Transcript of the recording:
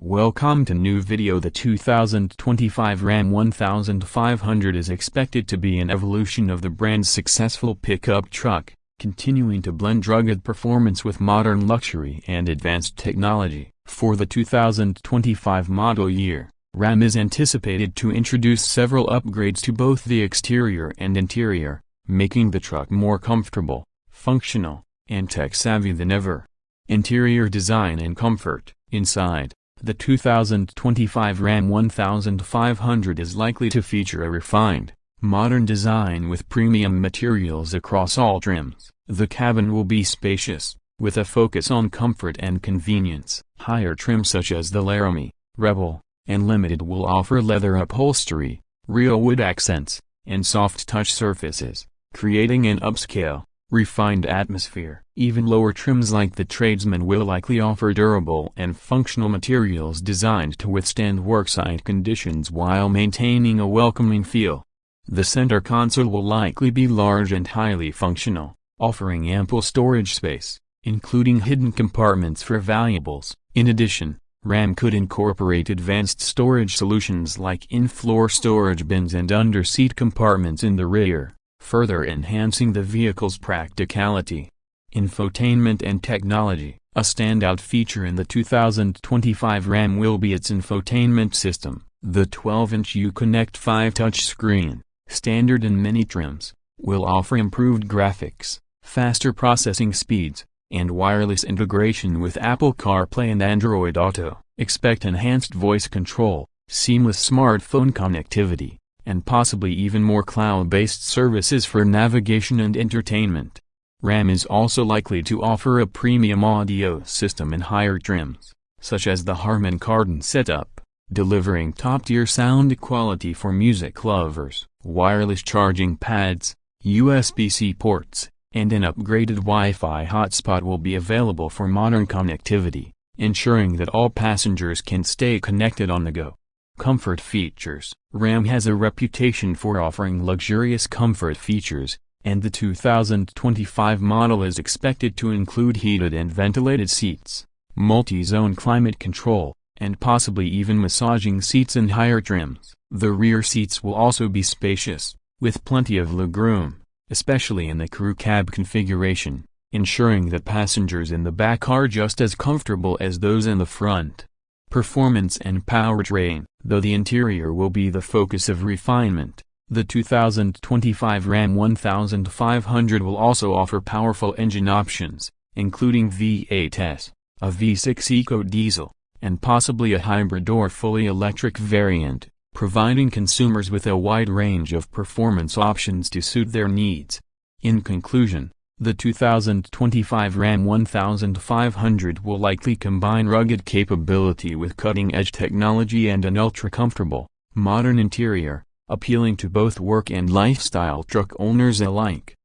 Welcome to new video. The 2025 Ram 1500 is expected to be an evolution of the brand's successful pickup truck, continuing to blend rugged performance with modern luxury and advanced technology. For the 2025 model year, Ram is anticipated to introduce several upgrades to both the exterior and interior, making the truck more comfortable, functional, and tech-savvy than ever. Interior design and comfort. Inside, the 2025 Ram 1500 is likely to feature a refined, modern design with premium materials across all trims. The cabin will be spacious, with a focus on comfort and convenience. Higher trims such as the Laramie, Rebel, and Limited will offer leather upholstery, real wood accents, and soft touch surfaces, creating an upscale, refined atmosphere. Even lower trims like the Tradesman will likely offer durable and functional materials designed to withstand worksite conditions while maintaining a welcoming feel. The center console will likely be large and highly functional, offering ample storage space, including hidden compartments for valuables. In addition, Ram could incorporate advanced storage solutions like in-floor storage bins and under-seat compartments in the rear, further enhancing the vehicle's practicality. Infotainment and technology. A standout feature in the 2025 Ram will be its infotainment system. The 12-inch Uconnect 5 touchscreen, standard in many trims, will offer improved graphics, faster processing speeds, and wireless integration with Apple CarPlay and Android Auto. Expect enhanced voice control, seamless smartphone connectivity, and possibly even more cloud-based services for navigation and entertainment. Ram is also likely to offer a premium audio system in higher trims, such as the Harman Kardon setup, delivering top-tier sound quality for music lovers. Wireless charging pads, USB-C ports, and an upgraded Wi-Fi hotspot will be available for modern connectivity, ensuring that all passengers can stay connected on the go. Comfort features. Ram has a reputation for offering luxurious comfort features, and the 2025 model is expected to include heated and ventilated seats, multi-zone climate control, and possibly even massaging seats in higher trims. The rear seats will also be spacious, with plenty of legroom, especially in the crew cab configuration, ensuring that passengers in the back are just as comfortable as those in the front. Performance and powertrain. Though the interior will be the focus of refinement, the 2025 Ram 1500 will also offer powerful engine options, including V8s, a V6 eco-diesel, and possibly a hybrid or fully electric variant, providing consumers with a wide range of performance options to suit their needs. In conclusion, the 2025 Ram 1500 will likely combine rugged capability with cutting-edge technology and an ultra-comfortable, modern interior, appealing to both work and lifestyle truck owners alike.